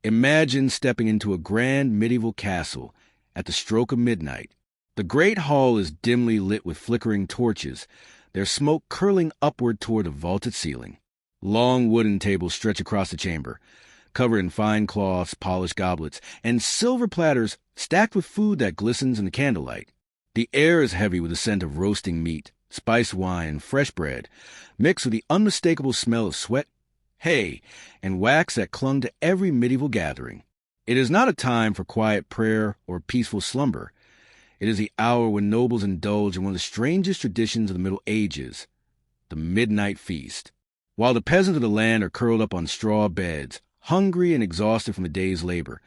Imagine stepping into a grand medieval castle at the stroke of midnight. The great hall is dimly lit with flickering torches, their smoke curling upward toward the vaulted ceiling. Long wooden tables stretch across the chamber, covered in fine cloths, polished goblets, and silver platters stacked with food that glistens in the candlelight. The air is heavy with the scent of roasting meat, spiced wine, and fresh bread, mixed with the unmistakable smell of sweat, hay, and wax that clung to every medieval gathering. It is not a time for quiet prayer or peaceful slumber. It is the hour when nobles indulge in one of the strangest traditions of the Middle Ages, the midnight feast. While the peasants of the land are curled up on straw beds, hungry and exhausted from the day's labor,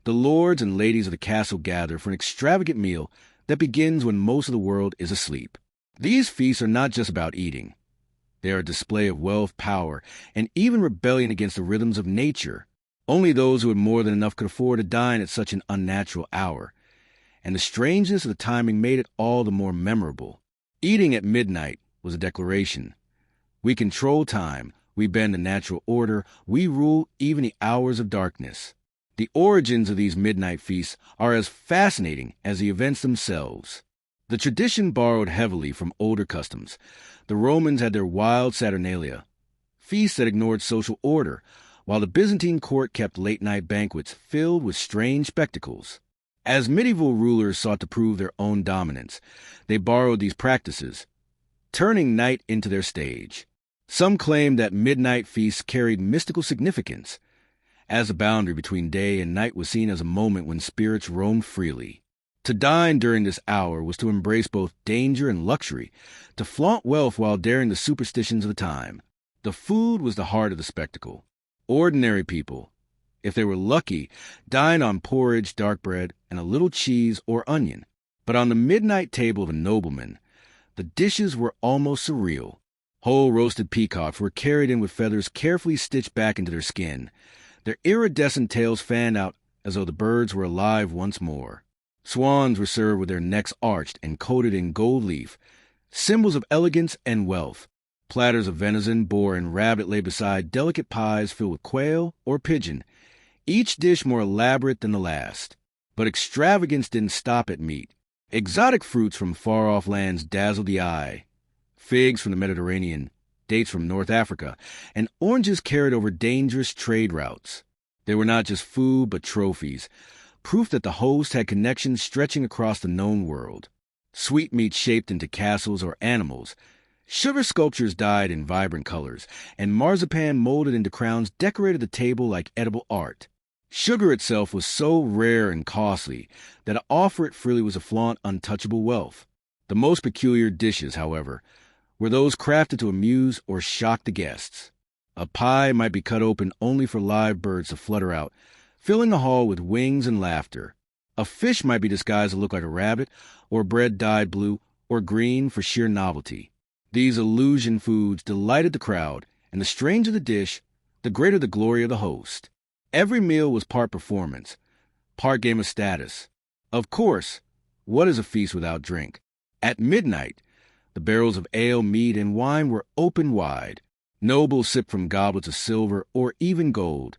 the lords and ladies of the castle gather for an extravagant meal that begins when most of the world is asleep. These feasts are not just about eating. They are a display of wealth, power, and even rebellion against the rhythms of nature. Only those who had more than enough could afford to dine at such an unnatural hour, and the strangeness of the timing made it all the more memorable. Eating at midnight was a declaration. We control time, we bend the natural order, we rule even the hours of darkness. The origins of these midnight feasts are as fascinating as the events themselves. The tradition borrowed heavily from older customs. The Romans had their wild Saturnalia, feasts that ignored social order, while the Byzantine court kept late-night banquets filled with strange spectacles. As medieval rulers sought to prove their own dominance, they borrowed these practices, turning night into their stage. Some claimed that midnight feasts carried mystical significance, as the boundary between day and night was seen as a moment when spirits roamed freely. To dine during this hour was to embrace both danger and luxury, to flaunt wealth while daring the superstitions of the time. The food was the heart of the spectacle. Ordinary people, if they were lucky, dined on porridge, dark bread, and a little cheese or onion. But on the midnight table of a nobleman, the dishes were almost surreal. Whole roasted peacocks were carried in with feathers carefully stitched back into their skin, their iridescent tails fanned out as though the birds were alive once more. Swans were served with their necks arched and coated in gold leaf, symbols of elegance and wealth. Platters of venison, boar, and rabbit lay beside delicate pies filled with quail or pigeon, each dish more elaborate than the last. But extravagance didn't stop at meat. Exotic fruits from far-off lands dazzled the eye. Figs from the Mediterranean, dates from North Africa, and oranges carried over dangerous trade routes. They were not just food, but trophies, proof that the host had connections stretching across the known world. Sweetmeats shaped into castles or animals, sugar sculptures dyed in vibrant colors, and marzipan molded into crowns decorated the table like edible art. Sugar itself was so rare and costly that to offer it freely was to flaunt untouchable wealth. The most peculiar dishes, however, were those crafted to amuse or shock the guests. A pie might be cut open only for live birds to flutter out, filling the hall with wings and laughter. A fish might be disguised to look like a rabbit, or bread dyed blue or green for sheer novelty. These illusion foods delighted the crowd, and the stranger the dish, the greater the glory of the host. Every meal was part performance, part game of status. Of course, what is a feast without drink? At midnight, the barrels of ale, mead, and wine were open wide. Nobles sipped from goblets of silver or even gold,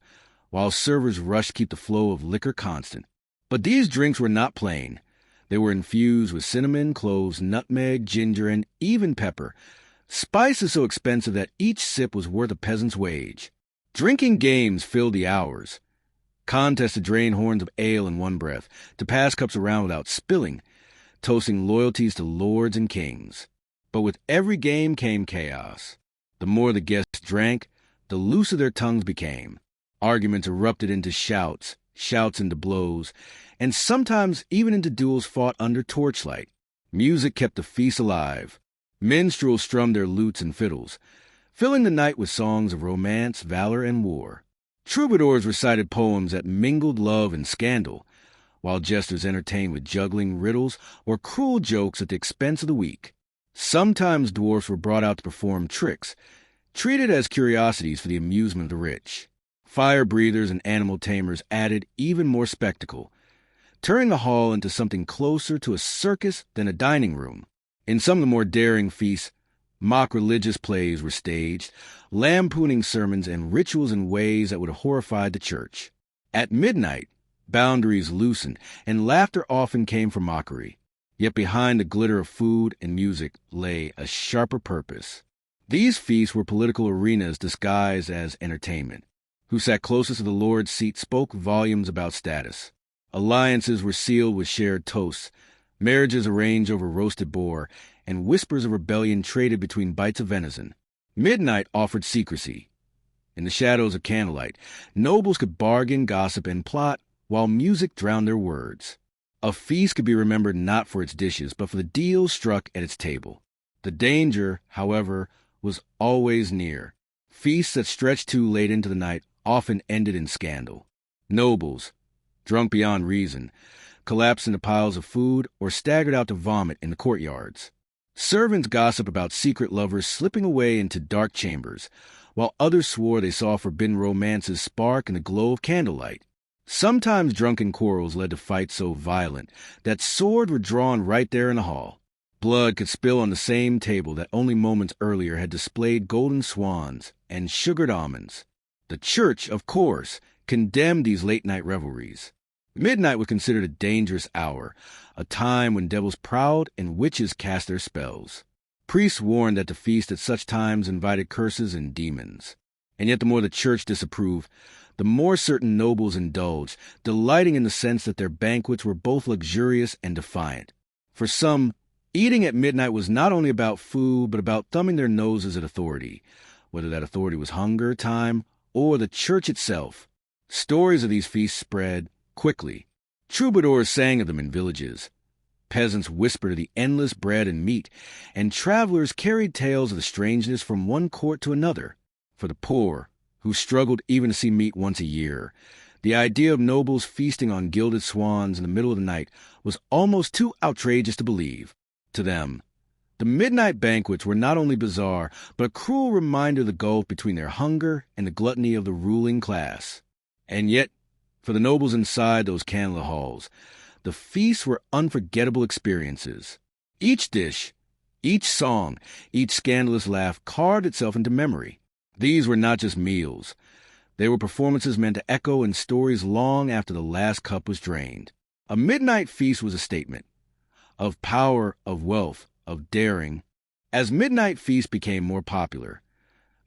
while servers rushed to keep the flow of liquor constant. But these drinks were not plain. They were infused with cinnamon, cloves, nutmeg, ginger, and even pepper. Spices so expensive that each sip was worth a peasant's wage. Drinking games filled the hours. Contests to drain horns of ale in one breath, to pass cups around without spilling, toasting loyalties to lords and kings. But with every game came chaos. The more the guests drank, the looser their tongues became. Arguments erupted into shouts, shouts into blows, and sometimes even into duels fought under torchlight. Music kept the feast alive. Minstrels strummed their lutes and fiddles, filling the night with songs of romance, valor, and war. Troubadours recited poems that mingled love and scandal, while jesters entertained with juggling, riddles, or cruel jokes at the expense of the weak. Sometimes dwarfs were brought out to perform tricks, treated as curiosities for the amusement of the rich. Fire breathers and animal tamers added even more spectacle, turning the hall into something closer to a circus than a dining room. In some of the more daring feasts, mock religious plays were staged, lampooning sermons and rituals in ways that would have horrified the church. At midnight, boundaries loosened, and laughter often came for mockery. Yet behind the glitter of food and music lay a sharper purpose. These feasts were political arenas disguised as entertainment. Who sat closest to the Lord's seat spoke volumes about status. Alliances were sealed with shared toasts, marriages arranged over roasted boar, and whispers of rebellion traded between bites of venison. Midnight offered secrecy. In the shadows of candlelight, nobles could bargain, gossip, and plot, while music drowned their words. A feast could be remembered not for its dishes, but for the deals struck at its table. The danger, however, was always near. Feasts that stretched too late into the night often ended in scandal. Nobles, drunk beyond reason, collapsed into piles of food or staggered out to vomit in the courtyards. Servants gossiped about secret lovers slipping away into dark chambers, while others swore they saw forbidden romances spark in the glow of candlelight. Sometimes drunken quarrels led to fights so violent that swords were drawn right there in the hall. Blood could spill on the same table that only moments earlier had displayed golden swans and sugared almonds. The church, of course, condemned these late-night revelries. Midnight was considered a dangerous hour, a time when devils prowled and witches cast their spells. Priests warned that the feast at such times invited curses and demons. And yet the more the church disapproved, the more certain nobles indulged, delighting in the sense that their banquets were both luxurious and defiant. For some, eating at midnight was not only about food, but about thumbing their noses at authority, whether that authority was hunger, time, or the church itself. Stories of these feasts spread quickly. Troubadours sang of them in villages. Peasants whispered of the endless bread and meat, and travelers carried tales of the strangeness from one court to another. For the poor, who struggled even to see meat once a year, the idea of nobles feasting on gilded swans in the middle of the night was almost too outrageous to believe. To them, the midnight banquets were not only bizarre, but a cruel reminder of the gulf between their hunger and the gluttony of the ruling class. And yet, for the nobles inside those candlelit halls, the feasts were unforgettable experiences. Each dish, each song, each scandalous laugh carved itself into memory. These were not just meals. They were performances meant to echo in stories long after the last cup was drained. A midnight feast was a statement of power, of wealth, of daring. As midnight feasts became more popular,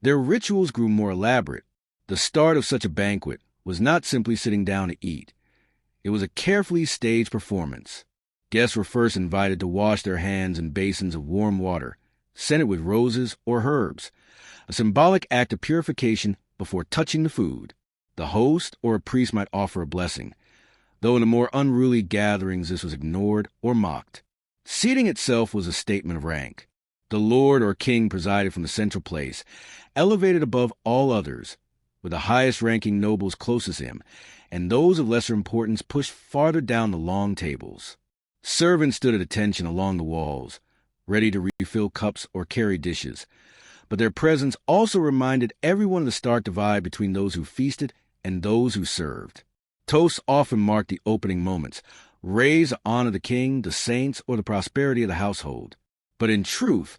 their rituals grew more elaborate. The start of such a banquet was not simply sitting down to eat. It was a carefully staged performance. Guests were first invited to wash their hands in basins of warm water, scented with roses or herbs, a symbolic act of purification before touching the food. The host or a priest might offer a blessing, though in the more unruly gatherings this was ignored or mocked. Seating itself was a statement of rank. The lord or king presided from the central place, elevated above all others, with the highest-ranking nobles closest to him, and those of lesser importance pushed farther down the long tables. Servants stood at attention along the walls, ready to refill cups or carry dishes, but their presence also reminded everyone of the stark divide between those who feasted and those who served. Toasts often marked the opening moments, raised to honor the king, the saints, or the prosperity of the household. But in truth,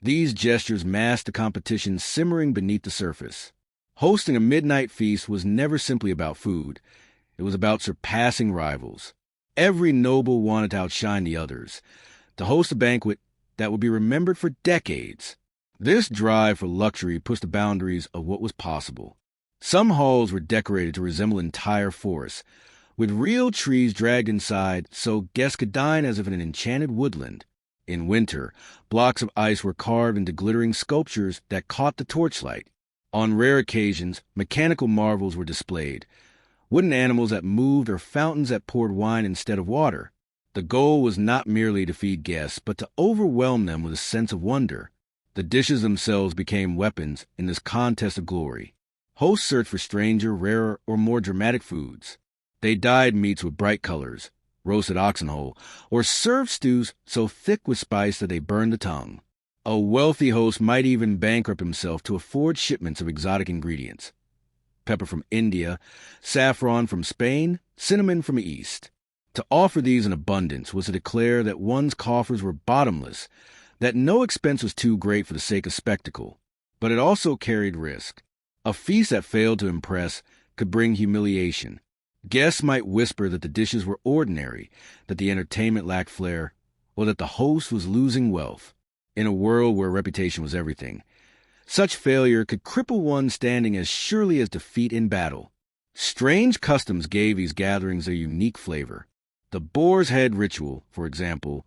these gestures masked the competition simmering beneath the surface. Hosting a midnight feast was never simply about food. It was about surpassing rivals. Every noble wanted to outshine the others, to host a banquet that would be remembered for decades. This drive for luxury pushed the boundaries of what was possible. Some halls were decorated to resemble entire forests, with real trees dragged inside so guests could dine as if in an enchanted woodland. In winter, blocks of ice were carved into glittering sculptures that caught the torchlight. On rare occasions, mechanical marvels were displayed, wooden animals that moved or fountains that poured wine instead of water. The goal was not merely to feed guests, but to overwhelm them with a sense of wonder. The dishes themselves became weapons in this contest of glory. Hosts searched for stranger, rarer, or more dramatic foods. They dyed meats with bright colors, roasted oxen whole, or served stews so thick with spice that they burned the tongue. A wealthy host might even bankrupt himself to afford shipments of exotic ingredients. Pepper from India, saffron from Spain, cinnamon from the East. To offer these in abundance was to declare that one's coffers were bottomless, that no expense was too great for the sake of spectacle. But it also carried risk. A feast that failed to impress could bring humiliation. Guests might whisper that the dishes were ordinary, that the entertainment lacked flair, or that the host was losing wealth. In a world where reputation was everything, such failure could cripple one's standing as surely as defeat in battle. Strange customs gave these gatherings their unique flavor. The boar's head ritual, for example,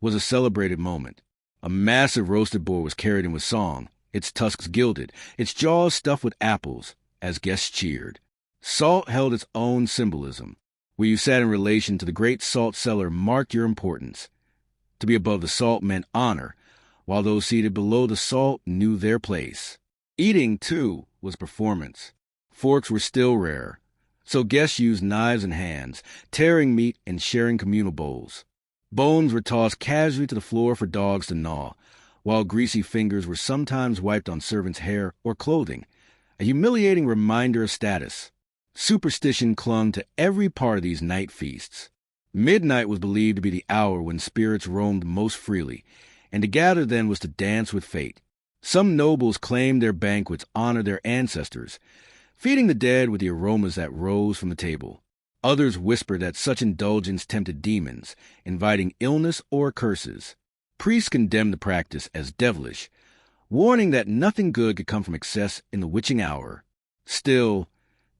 was a celebrated moment. A massive roasted boar was carried in with song, its tusks gilded, its jaws stuffed with apples, as guests cheered. Salt held its own symbolism. Where you sat in relation to the great salt cellar marked your importance. To be above the salt meant honor, while those seated below the salt knew their place. Eating, too, was performance. Forks were still rare, so guests used knives and hands, tearing meat and sharing communal bowls. Bones were tossed casually to the floor for dogs to gnaw, while greasy fingers were sometimes wiped on servants' hair or clothing, a humiliating reminder of status. Superstition clung to every part of these night feasts. Midnight was believed to be the hour when spirits roamed most freely, and to gather then was to dance with fate. Some nobles claimed their banquets honored their ancestors, feeding the dead with the aromas that rose from the table. Others whispered that such indulgence tempted demons, inviting illness or curses. Priests condemned the practice as devilish, warning that nothing good could come from excess in the witching hour. Still,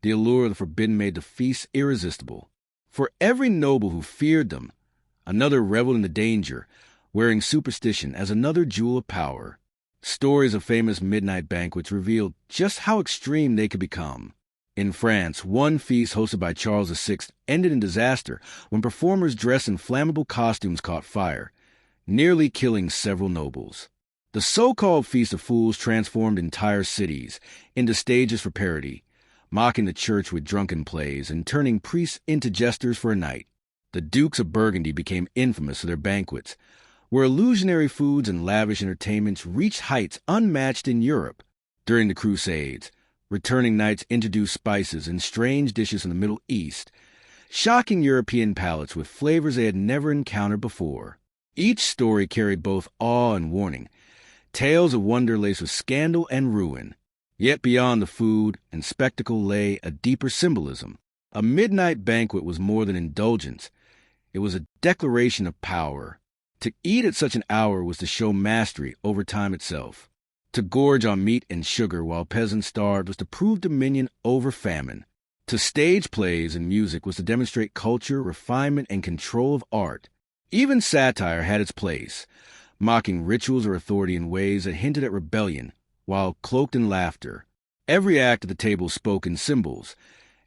the allure of the forbidden made the feast irresistible. For every noble who feared them, another reveled in the danger, wearing superstition as another jewel of power. Stories of famous midnight banquets revealed just how extreme they could become. In France, one feast hosted by Charles VI ended in disaster when performers dressed in flammable costumes caught fire, nearly killing several nobles. The so-called Feast of Fools transformed entire cities into stages for parody, mocking the church with drunken plays and turning priests into jesters for a night. The Dukes of Burgundy became infamous for their banquets, where illusionary foods and lavish entertainments reached heights unmatched in Europe. During the Crusades, returning knights introduced spices and strange dishes from the Middle East, shocking European palates with flavors they had never encountered before. Each story carried both awe and warning, tales of wonder laced with scandal and ruin. Yet beyond the food and spectacle lay a deeper symbolism. A midnight banquet was more than indulgence. It was a declaration of power. To eat at such an hour was to show mastery over time itself. To gorge on meat and sugar while peasants starved was to prove dominion over famine. To stage plays and music was to demonstrate culture, refinement, and control of art. Even satire had its place, mocking rituals or authority in ways that hinted at rebellion, while cloaked in laughter. Every act at the table spoke in symbols,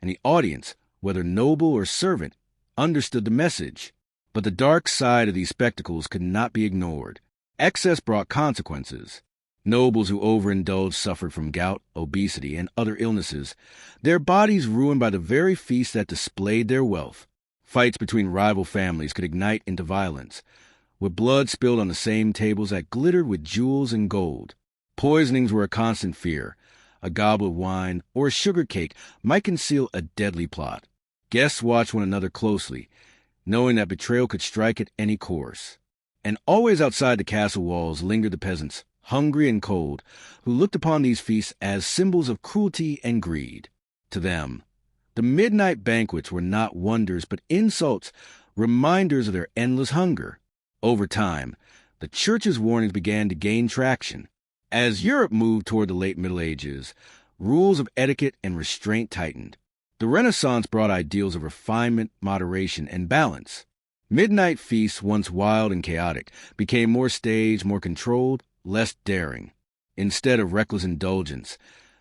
and the audience, whether noble or servant, understood the message. But the dark side of these spectacles could not be ignored. Excess brought consequences. Nobles who overindulged suffered from gout, obesity, and other illnesses, their bodies ruined by the very feasts that displayed their wealth. Fights between rival families could ignite into violence, with blood spilled on the same tables that glittered with jewels and gold. Poisonings were a constant fear. A goblet of wine or a sugar cake might conceal a deadly plot. Guests watched one another closely, knowing that betrayal could strike at any course. And always outside the castle walls lingered the peasants, hungry and cold, who looked upon these feasts as symbols of cruelty and greed. To them, the midnight banquets were not wonders but insults, reminders of their endless hunger. Over time, the Church's warnings began to gain traction. As Europe moved toward the late Middle Ages, rules of etiquette and restraint tightened. The Renaissance brought ideals of refinement, moderation, and balance. Midnight feasts, once wild and chaotic, became more staged, more controlled, less daring. Instead of reckless indulgence,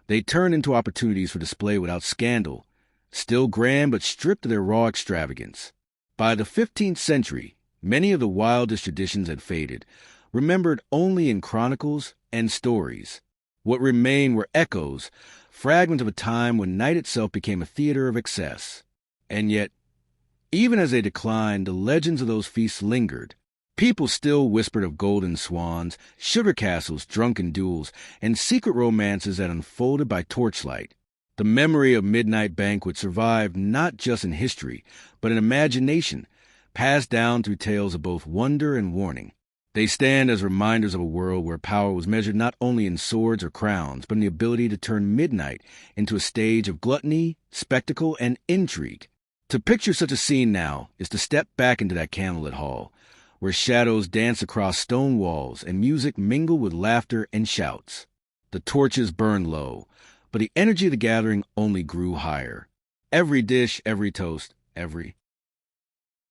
they turned into opportunities for display without scandal, still grand but stripped of their raw extravagance. By the 15th century, many of the wildest traditions had faded, remembered only in chronicles and stories. What remained were echoes, fragments of a time when night itself became a theater of excess. And yet, even as they declined, the legends of those feasts lingered. People still whispered of golden swans, sugar castles, drunken duels, and secret romances that unfolded by torchlight. The memory of midnight banquets survived not just in history, but in imagination, passed down through tales of both wonder and warning. They stand as reminders of a world where power was measured not only in swords or crowns, but in the ability to turn midnight into a stage of gluttony, spectacle, and intrigue. To picture such a scene now is to step back into that candlelit hall, where shadows dance across stone walls and music mingle with laughter and shouts. The torches burned low, but the energy of the gathering only grew higher. Every dish, every toast, every